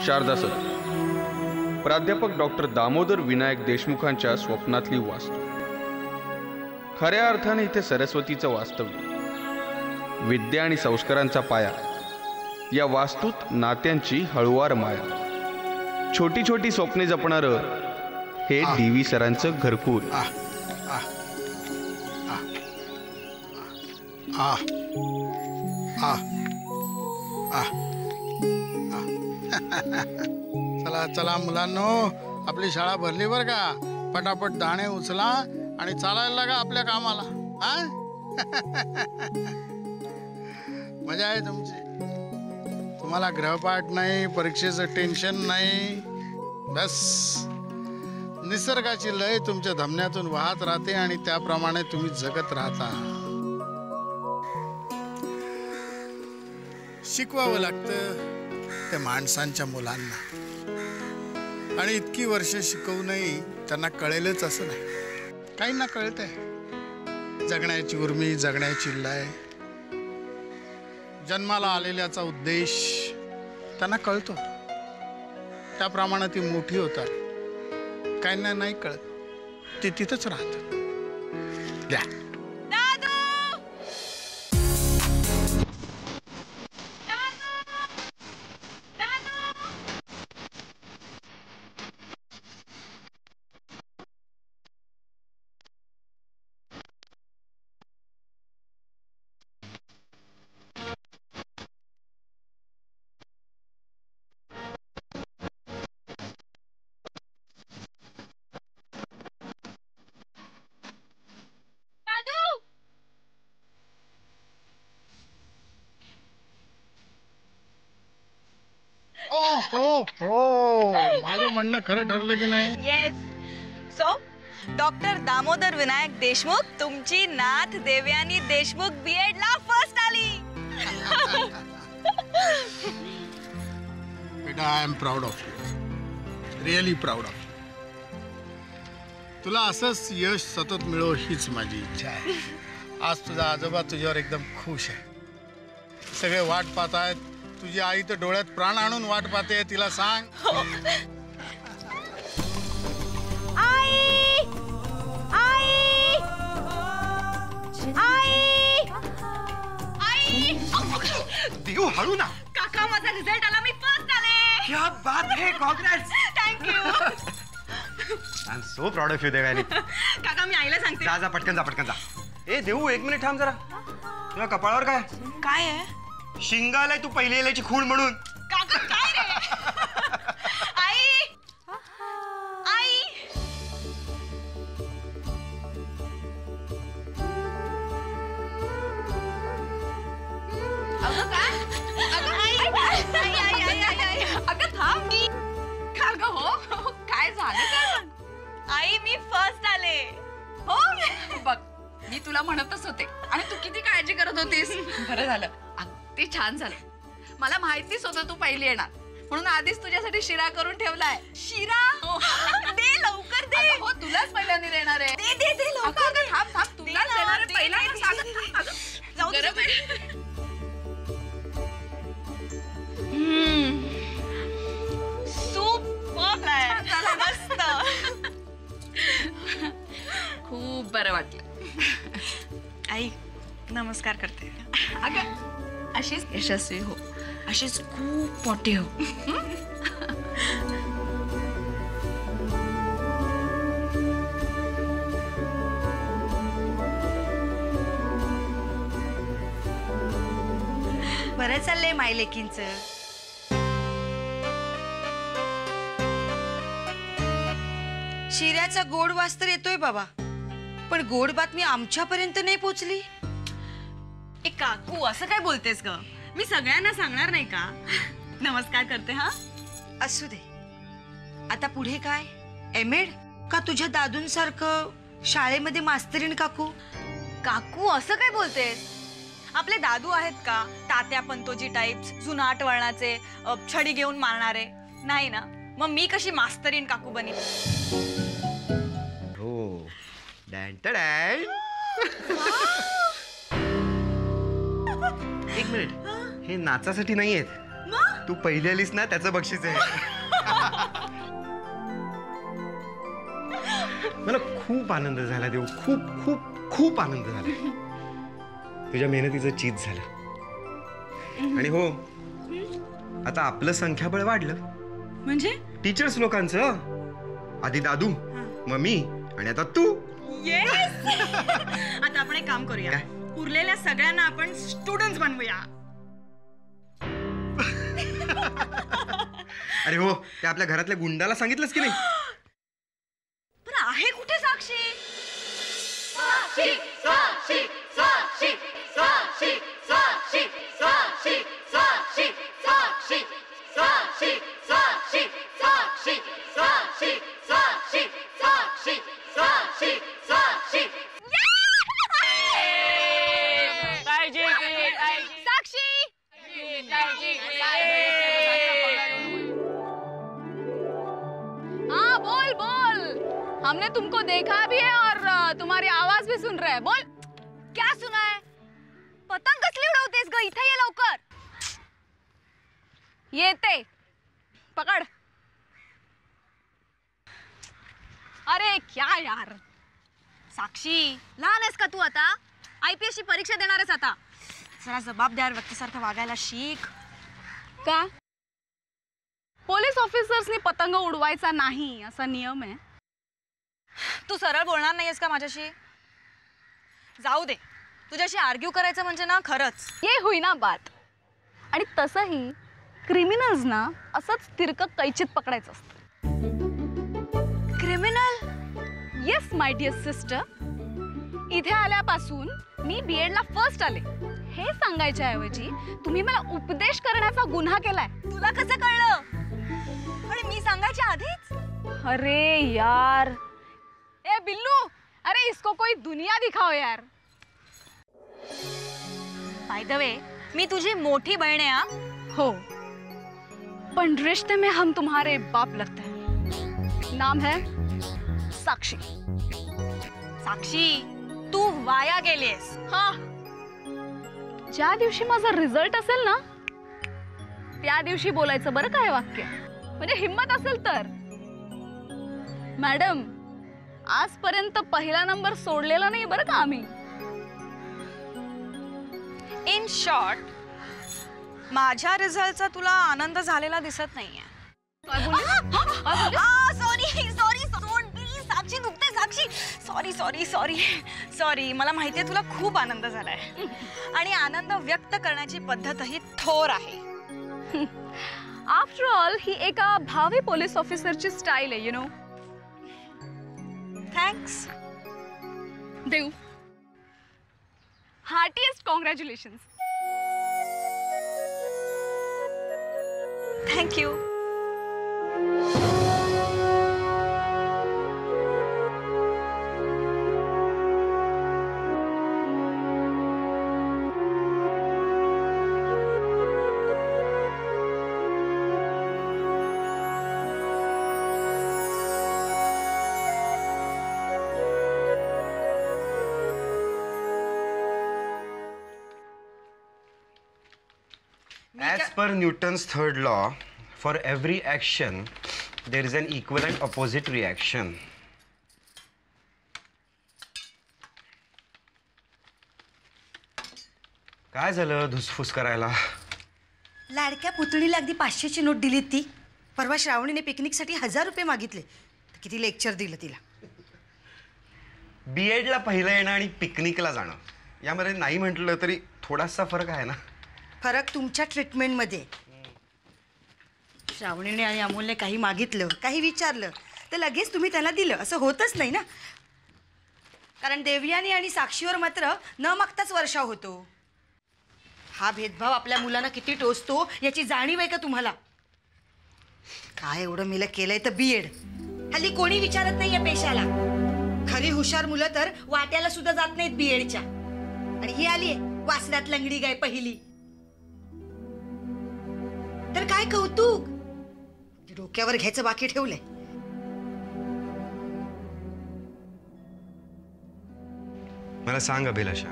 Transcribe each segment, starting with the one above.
Sharda sir, प्राध्यापक doctor Damodar Vinayak देशमुखांच्या स्वप्नातली वास्तू. खऱ्या अर्थाने इथे सरस्वतीचं वास्तव्य, विद्या आणि संस्कारांचा पाया. या वास्तूत नात्यांची हळुवार माया, छोटी छोटी स्वप्ने जपणारं हे DV सरांचं घरकुल. चला चला मुलांनो, आपली शाळा भरली बर का. पटापट दाणे उचला आणि चालायला लागा आपल्या कामाला. मजा आहे तुमची. तुम्हाला गृहपाठ नाही, परीक्षेचं टेन्शन नाही. बस निसर्गाची लय तुमच्या धमन्यातून वाहत राहते आणि त्याप्रमाणे तुम्ही जगत राहता. शिकवावं लागतं त्या माणसांच्या मुलांना, आणि इतकी वर्ष शिकवूनही त्यांना कळेलच असं नाही. काहींना कळतंय जगण्याची उर्मी, जगण्याची लय, जन्माला आलेल्याचा उद्देश त्यांना कळतो. त्याप्रमाणे ती मोठी होतात. काहींना नाही कळत, ते तिथंच राहतात. घ्या. हो, माझं म्हणणं खरं ठरलं की नाही? Yes. So doctor Damodar Vinayak Deshmukh, तुमची नाथ देवयानी देशमुख B.Ed ला फर्स्ट आली. बेटा, I am proud of you, really proud of you. तुला असंच यश सतत मिळो हीच माझी इच्छा आहे. आज तुझा आजोबा तुझ्यावर एकदम खुश आहे. सगळे वाट पाहत आहेत. तुझी आई तर डोळ्यात प्राण आणून वाट पाहते. तिला सांग. आई आई आई आई. देऊ हळू ना. काका, माझा रिझल्ट आला, मी फर्स्ट आले. क्या बात है, Congress. Thank you. I am so proud of you देवानी. काका, मी आईला सांगते. जा जा, पटकन जा, पटकन जा. ए देऊ, एक मिनिट थांब जरा. तुझ्या कपाळावर काय काय आहे? शिंगालाय तू पहिली यायची खूण म्हणून. काका, काय रे? आई आई. अगं काय? अगं आई आई आई आई आई. अगं थांब की. का गं हो, काय झालं काय? आई, मी फर्स्ट आले. हो बघ, मी तुला म्हणतच होते आणि तू किती काळजी करत होतीस. बरं झालं, अगदी छान झालं. मला माहितीच होतं तू पहिली येणार, म्हणून आधीच तुझ्यासाठी शिरा करून ठेवलाय. शिरा? दे लवकर दे. हो, तुलाच पहिल्यांदा देणार आहे. दे दे दे लवकर. थांब थांब, तुलाच देणार आहे पहिला. जाऊ दे. गरम आहे. सूप आहे. मस्त. खूप बरं वाटलं. आई, नमस्कार करते. अगं अशीच यशस्वी हो, अशीच खूप मोठी हो. बरं चाललंय मायलेकींच. शिऱ्याचा गोड वास तर येतोय बाबा, पण गोड बातमी आमच्यापर्यंत नाही पोचली. ए काकू, असं काय बोलतेस ग? मी सगळ्यांना सांगणार नाही का? नमस्कार करते. हा, असू दे. आता पुढे काय? M.Ed का तुझ्या दादूंसारखं शाळेमध्ये मास्तरीण? काकू काकू, असं काय बोलतेस? आपले दादू आहेत का तात्या पंतोजी टाइप्स, जुनाट वळणाचे, छडी घेऊन मारणारे? नाही ना. मग मी कशी मास्तरीण काकू बनी? हो, डॅन. एक मिनिट, हे नाचासाठी नाही आहेत. तू पहिली आलीस ना त्याचं बक्षीस आहे. मला खूप आनंद झाला देऊ, खूप खूप खूप आनंद झाला. तुझ्या मेहनतीचं चीज झालं. आणि हो, आता आपलं संख्याबळ वाढलं. म्हणजे टीचर्स लोकांचं. आधी दादू, मग मी, आणि आता तू. येस. आता आपण एक काम करूया, काय? उरलेल्या सगळ्यांना आपण स्टुडंट्स बनवूया. अरे हो, ते आपल्या घरातल्या गुंडाला सांगितलंस की नाही? पण आहे कुठे साक्षी? साक्षी साक्षी साक्षी साक्षी साक्षी साक्षी साक्षी साक्षी साक्षी साक्षी साक्षी साक्षी साक्षी साक्षी साक्षी साक्षी हाँ बोल बोल. हमने तुमको देखा भी है और तुम्हारी आवाज भी सुन रहे हैं. बोल. क्या सुना है? पतंग कसली उडवतेस ग? इथे ये लवकर. येते. पकड. अरे क्या यार. साक्षी, लहान आहेस का तू आता? IPS ची परीक्षा देणार आहेस आता. जरा जबाबदार व्यक्तीसारखं वागायला शिक. का? पोलीस ऑफिसर्सनी पतंग उडवायचा नाही असा नियम आहे. तू सरळ बोलणार नाहीयेस का माझ्याशी? जाऊ दे, तुझ्याशी आर्ग्यू करायचं म्हणजे ना खरंच ये हुई ना बात. आणि तसंही क्रिमिनल्स ना असंच तिरकं कैचीत पकडायचं असतं. Criminal? Yes my dear sister. इथे आल्यापासून मी BEd ला फर्स्ट आले हे सांगायच्या ऐवजी तुम्ही मला उपदेश करण्याचा गुन्हा केलाय. तुला कसं कळलं? आणि मी सांगायच्या आधीच? अरे यार. ए बिल्लू, अरे इसको कोई दुनिया दिखाओ यार. बाय द वे, मी तुझी मोठी बहीण आहे. हा हो, पण रिश्ते में हम तुम्हारे बाप लगते हैं. नाम है साक्षी. साक्षी, तू वाया गेलीस. हा, ज्या दिवशी माझा रिझल्ट असेल ना त्या दिवशी बोलायचं बरं काय वाक्य. म्हणजे हिम्मत असेल तर. मॅडम, आजपर्यंत पहिला नंबर सोडलेला नाही बरं का आम्ही. इन शॉर्ट, माझ्या रिझल्टचा तुला आनंद झालेला दिसत नाहीये. Sorry sorry please. साक्षी दुखते. Sakshi, sorry sorry sorry sorry. मला माहितीये तुला खूप आनंद झालाय आणि आनंद व्यक्त करण्याची पद्धतही थोर आहे. आफ्टर ऑल ही एका भावी पोलीस ऑफिसरची स्टाईल आहे. You know. थँक्स. देऊ, heartiest congratulations. Thank you. As per Newton's third law, for every action, there is an equal and opposite reaction. काय झालं धुसफूस करायला? लाडक्या पुतणीला अगदी 500ची नोट दिली ती. परवा श्रावणीने पिकनिकसाठी 1000 रुपये मागितले. किती लेक्चर दिलं तिला. BEd ला पहिलं येणं आणि पिकनिकला जाणं यामध्ये नाही म्हटलं तरी थोडासा फरक आहे ना. फरक तुमच्या ट्रीटमेंटमध्ये. श्रावणीने आणि अमोलने काही मागितलं, काही विचारलं तर लगेच तुम्ही त्याला दिलं असं होतच नाही ना. कारण देवयानी आणि साक्षीवर मात्र न मागताच वर्षाव होतो. हा भेदभाव आपल्या मुलांना किती टोचतो याची जाणीव आहे का तुम्हाला? काय एवढं मिलं केलंय तर BEd. हल्ली कोणी विचारत नाहीये पेशाला. खरी हुशार मुलं तर वाट्याला सुद्धा जात नाहीत BEdच्या. आणि ही आलीये वासनात लंगडी गाय पहिली. तर काय कौतुक. डोक्यावर घ्यायचं बाकी ठेवलंय. मला सांग अभिलाषा,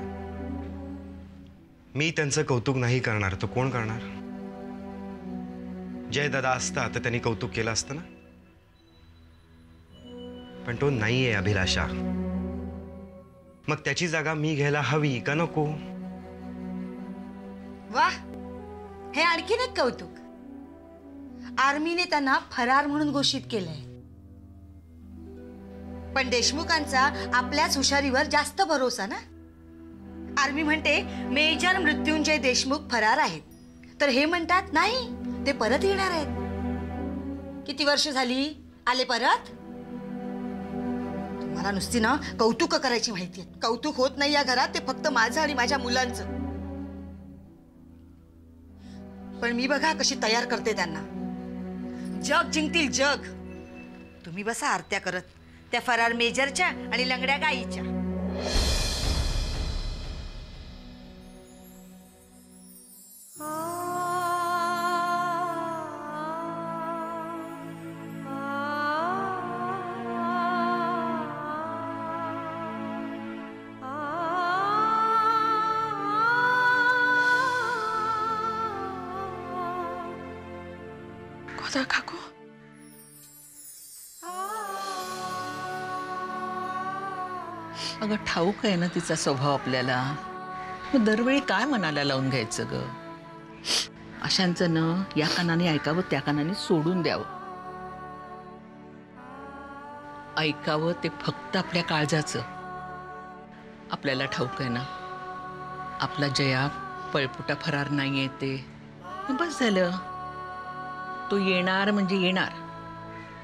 मी त्यांचं कौतुक नाही करणार तर कोण करणार? जय दादा असता तर त्यांनी कौतुक केलं असतं ना, पण तो नाहीये अभिलाषा. मग त्याची जागा मी घ्यायला हवी का नको? वा, हे आणखीन एक कौतुक. आर्मीने त्यांना फरार म्हणून घोषित केलंय. पण देशमुखांचा आपल्याच हुशारीवर जास्त भरोसा ना. आर्मी म्हणते मेजर मृत्युंजय देशमुख फरार आहेत, तर हे म्हणतात नाही, ते परत येणार आहेत. किती वर्ष झाली आले परत? मला नुसती ना कौतुक करायची माहिती आहे. कौतुक होत नाही या घरात, ते फक्त माझं आणि माझ्या मुलांचं. पण मी बघा कशी तयार करते त्यांना. जग जिंकतील जग. तुम्ही बसा आरत्या करत त्या फरार मेजरच्या आणि लंगड्या गाईच्या. गोदा काकू, अगं ठाऊक आहे ना तिचा स्वभाव आपल्याला. मग दरवेळी काय मनाला लावून घ्यायचं ग? अशांचं न या कानाने ऐकावं, त्या कानाने सोडून द्यावं. ऐकावं ते फक्त आपल्या काळजाचं. आपल्याला ठाऊक आहे ना आपला जया पळपुटा फरार नाहीये ते. बस झालं. तो येणार म्हणजे येणार.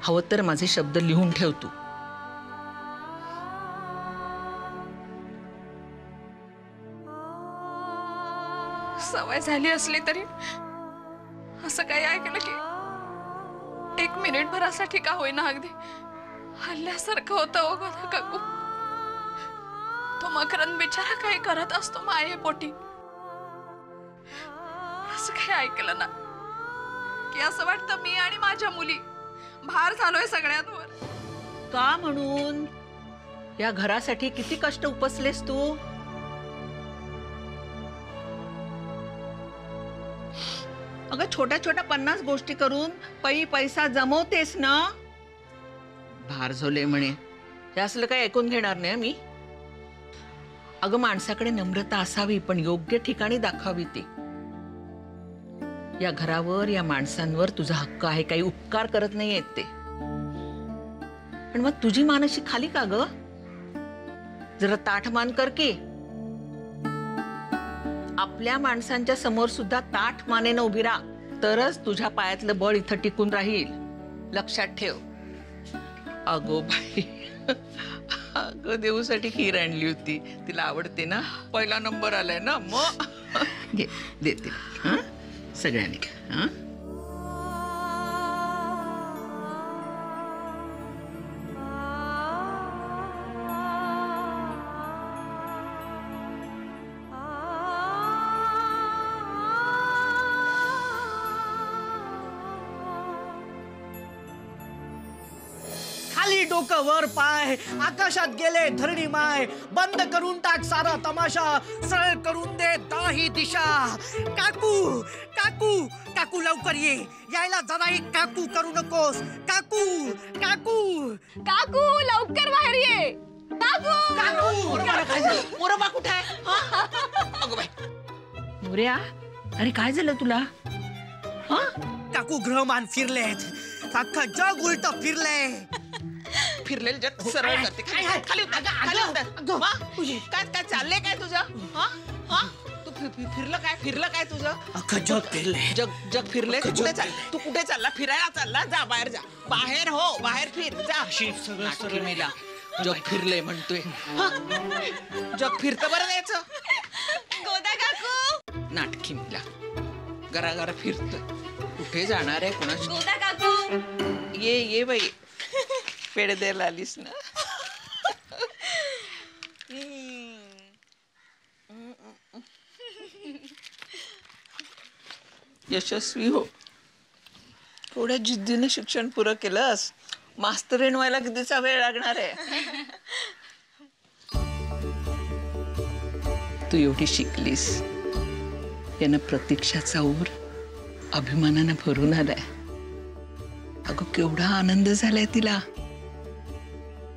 हवं तर माझे शब्द लिहून ठेव तू. सवय झाली असली तरी असं काही ऐकलं की एक मिनिटभरासाठी का होईना अगदी हल्ल्यासारखं होतं. हो गोदा काकू, तो मकरंद बिचारा काही करत असतो मायेपोटी. असं काही ऐकलं ना की असं वाटतं मी आणि माझ्या मुली भार झालोय सगळ्यांवर. का म्हणून? या घरासाठी किती कष्ट उपसलेस तू. अगं छोट्या छोट्या 50 गोष्टी करून पैसा जमवतेस ना. भार झोले म्हणे, हे असलं काही ऐकून घेणार नाही मी. अगं माणसाकडे नम्रता असावी, पण योग्य ठिकाणी दाखवावी ती. या घरावर या माणसांवर तुझा हक्क आहे, काही उपकार करत नाही येत ते. पण मग तुझी मानशी खाली का ग? जरा ताठमान कर की. आपल्या माणसांच्या समोर सुद्धा ताठ मानेनं उभी राहा, तरच तुझ्या पायातलं बळ इथं टिकून राहील. लक्षात ठेव. अगो बाई, अगं देऊसाठी खीर आणली होती, तिला आवडते ना. पहिला नंबर आलाय ना. मग घे, देते. हा, सगळ्यांनी खा. हा, खाली डोकं वर पाय, आकाशात गेले धरणी माय. बंद करून टाक सारा तमाशा, सरळ करून दे दाही दिशा. काकू काकू काकू लवकर ये, यायला जराही काकू करू नकोस. काकू काकू काकू लवकर बाहेर ये. काकू काकू. मोरबा कुठे आहे? अगं बाई, मोऱ्या, अरे काय झालं तुला? हा, काकू ग्रहमान फिरलेत, अख्खं जग उलट फिरलंय. फिरलेलं जग सरळ करते. खाली उतर, खाली उतर. वा, काय काय चाललंय काय तुझं? हा, हा, तू फिरलं काय तुझं? अख्खं जग फिरलंय. जग फिरले. तू कुठे चालला? तू कुठे चालला? फिरायला चालला? जा बाहेर, जा बाहेर. हो, बाहेर फिर, जा. सगळं नाटकी मेला. जग फिरले म्हणतोय. जग फिरतं बरं द्यायचं. गोदा काकू, नाटकी मेला. घराघरा फिरतोय. कुठे जाणार आहे कोणाशी? गोदा काकू. ये बाई, पेढ द्यायला आलीस ना. यशस्वी हो. थोड्या जिद्दीने शिक्षण पुरं केलंस. मास्तरीण व्हायला कितीचा वेळ लागणार आहे. तू एवढी शिकलीस, यानं प्रतीक्षाचा ऊर अभिमानानं भरून आलाय. अगं केवढा आनंद झालाय तिला.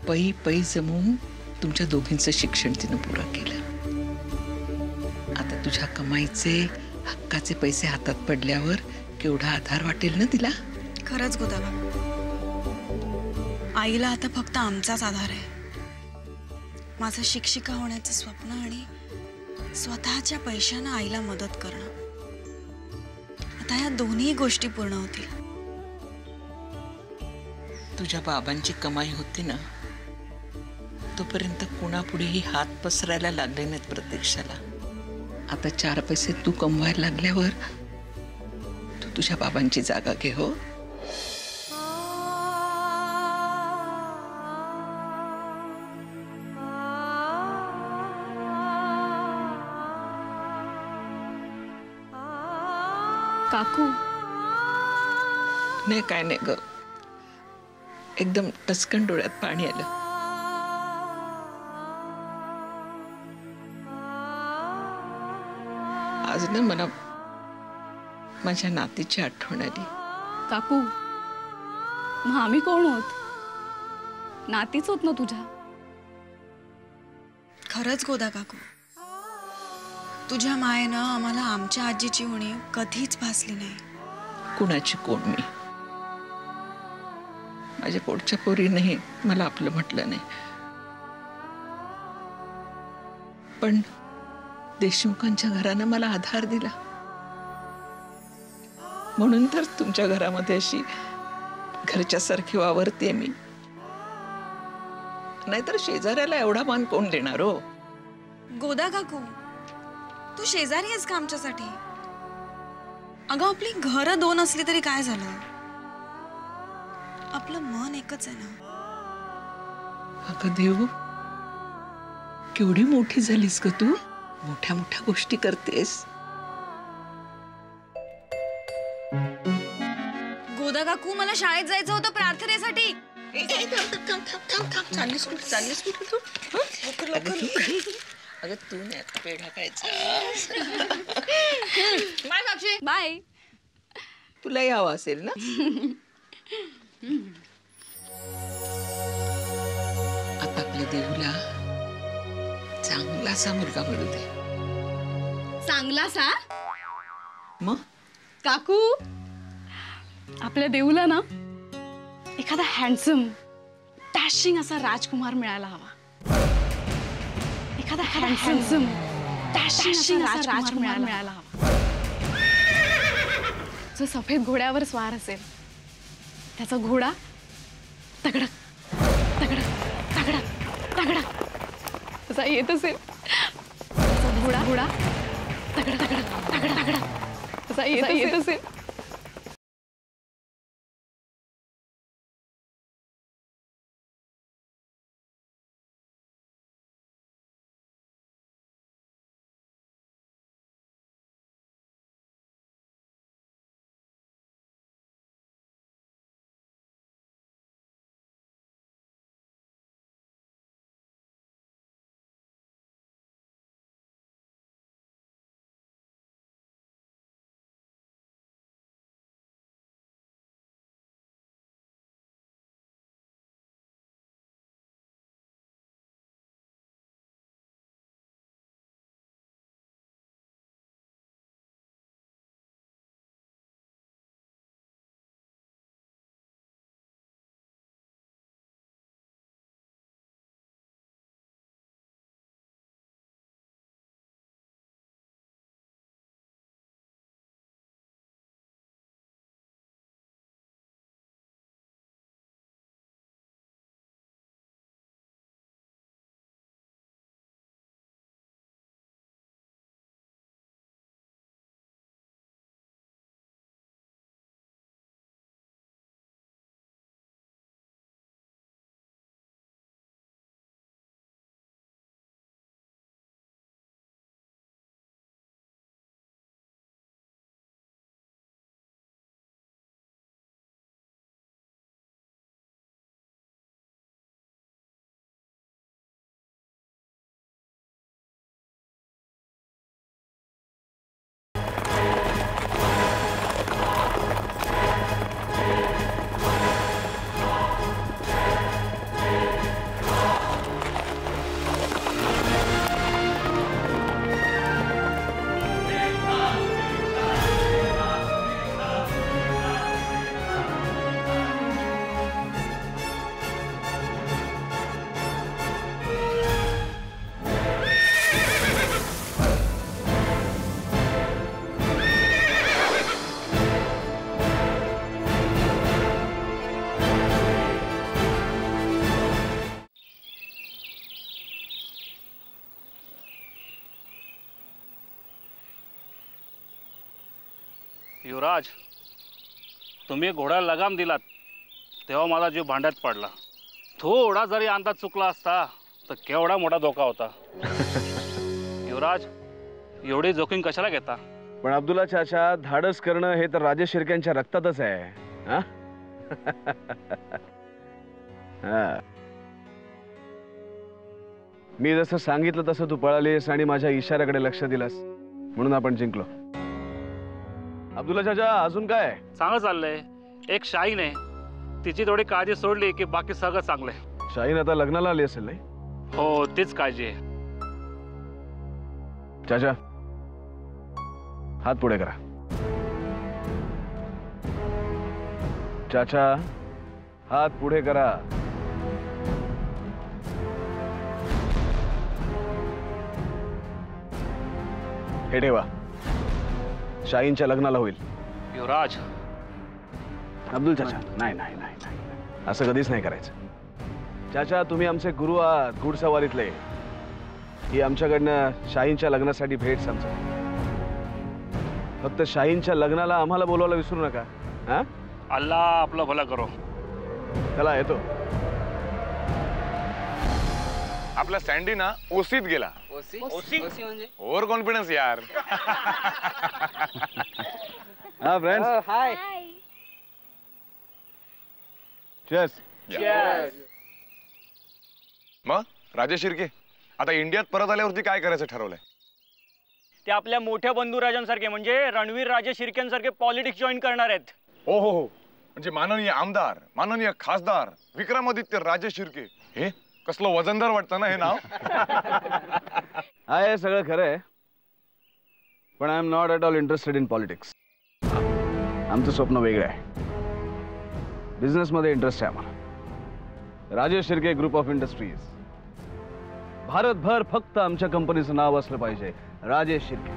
पै पै जमून तुमच्या दोघींचं शिक्षण तिनं पुरं केलं. आता तुझ्या कमाईचे हक्काचे पैसे हातात पडल्यावर केवढा आधार वाटेल ना तिला. खरंच गोदाबा, आईला आता फक्त आमचाच आधार आहे. माझं शिक्षिका होण्याचं स्वप्न आणि स्वतःच्या पैशानं आईला मदत करणं, आता या दोन्ही गोष्टी पूर्ण होतील. तुझ्या बाबांची कमाई होती ना, तोपर्यंत कुणापुढेही हात पसरायला लागले नाहीत प्रत्यक्षाला. आता 4 पैसे तू कमवायला लागल्यावर तू तुझ्या बाबांची जागा घे. हो, काकू नाही काय नाही ग, एकदम टचकन डोळ्यात पाणी आलं. आज ना मला माझ्या नातीची आठवण आली. काकू, मग आम्ही कोण होत? नातीच होत ना तुझ्या. खरंच गोदा काकू, तुझ्या मायेनं आम्हाला आमच्या आजीची उणीव कधीच भासली नाही. कुणाची कोण मी? माझ्या पोटच्या पोरीनेही मला आपलं म्हटलं नाही, पण देशमुखांच्या घरानं मला आधार दिला. म्हणून तर तुमच्या घरामध्ये अशी घरच्यासारखी वावरते मी. नाहीतर शेजाऱ्याला एवढा मान कोण देणार हो? गोदा काकू, तू शेजारी आहेस का आमच्यासाठी? अगं आपली घरं 2 असली तरी काय झालं, आपलं मन एकच आहे ना. अगं देव, केवढी मोठी झालीस ग तू. मोठ्या मोठ्या गोष्टी करतेस. गोदा काकू, मला शाळेत जायचं होतं प्रार्थनेसाठी. चाललीस कुठे तू? अगं तू नाही आता पेढा खायचा. बाय साक्षी, बाय. तुला यावं असेल ना. आता आपल्या देऊला चांगलासा मुलगा मिळू दे. चांगला सा मग काकू, आपल्या देऊला ना एखादा हँडसम डॅशिंग असा राजकुमार मिळायला हवा. एखादा हँडसम डॅशिंग असा राजकुमार मिळायला हवा, जो सफेद घोड्यावर स्वार असेल. त्याचा घोडा तगडक तगडक तगडक तगडक असा येत असेल. त्याचा घोडा तगडक तगडक तगडक तगडक असा येत असेल. युवराज, तुम्ही घोड्याला लगाम दिलात तेव्हा माझा जीव भांड्यात पडला. थोडा जरी अंदाज चुकला असता तर केवढा मोठा धोका होता. युवराज, एवढी जोखीम कशाला घेता? पण अब्दुल्ला चाचा, धाडस करणं हे तर राजेश शिर्क्यांच्या रक्तातच आहे. हा? हा. मी जसं सांगितलं तसं तू पळालीस आणि माझ्या इशाऱ्याकडे लक्ष दिलंस म्हणून आपण जिंकलो. अब्दुल्ला चाचा, अजून काय? चांगलं चाललंय. एक शाहीन आहे, तिची थोडी काळजी सोडली की बाकी सगळं चांगलंय. शाहीन आता लग्नाला आली असेल नाही? हो, तीच काळजी आहे. चाचा, हात पुढे करा. चाचा, हात पुढे करा. हे ठेवा, शाहीनच्या लग्नाला होईल. युवराज, अब्दुल चाचा, नाही नाही नाही नाही, असं कधीच नाही करायचं. चाचा, तुम्ही आमचे गुरु आहात घुडसवारीतले. ही आमच्याकडनं शाहीनच्या लग्नासाठी भेट समजा. फक्त शाहीनच्या लग्नाला आम्हाला बोलवायला विसरू नका. हा? अल्लाह आपलं भलं करो. चला येतो. आपला सँडी ना ओसीत गेला. ओसी म्हणजे ओव्हर कॉन्फिडन्स यार. हा फ्रेंड्स, हाय. चेस. मग राजेश शिर्के आता इंडियात परत आल्यावरती काय करायचं ठरवलंय? ते आपल्या मोठ्या बंधू म्हणजे रणवीर राजे शिर्केंसारखे पॉलिटिक्स जॉईन करणार आहेत. हो हो हो, म्हणजे माननीय आमदार, माननीय खासदार विक्रमादित्य राजे शिर्के. हे कसलं वजनदार वाटतं ना हे नाव. आहे सगळं खरं आहे, पण I am not at all interested in politics. आमचं स्वप्न वेगळं आहे. बिझनेसमध्ये इंटरेस्ट आहे आम्हाला. Rajesh Shirke group of industries. भारतभर फक्त आमच्या कंपनीचं नाव असलं पाहिजे, राजेश शिर्के.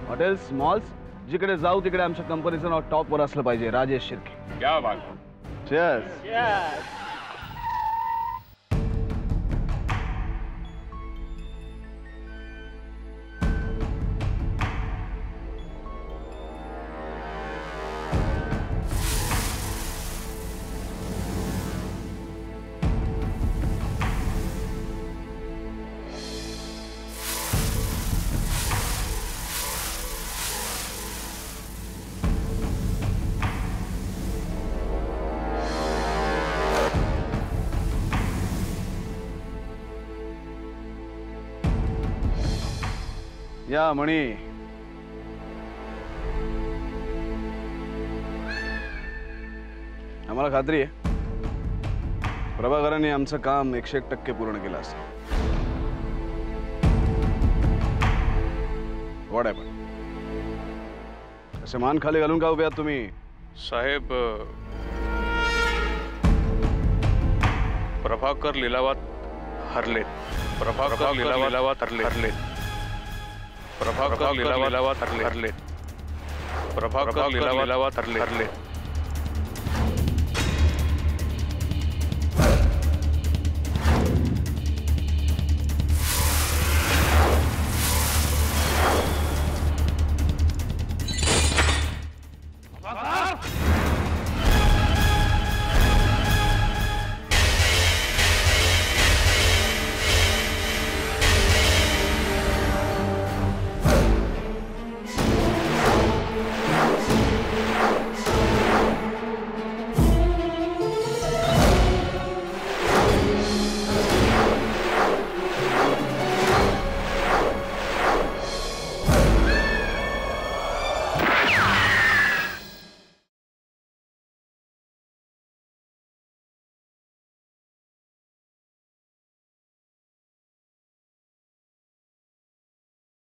हॉटेल्स, मॉल्स, जिकडे जाऊ तिकडे आमच्या कंपनीचं नाव टॉपवर असलं पाहिजे, राजेश शिर्के. क्या बात. चीयर्स. या मणी. आम्हाला खात्री आहे प्रभाकरांनी आमचं काम 101% पूर्ण केलं असं. वाट आहे पण असे मान खाली घालून का उभे आहात तुम्ही? साहेब, प्रभाकर लिलावात हरलेत. प्रभाकर लिलावात हरलेत. प्रभाकर लिलावात हरलेत. प्रभाकर लिलावात हरलेत.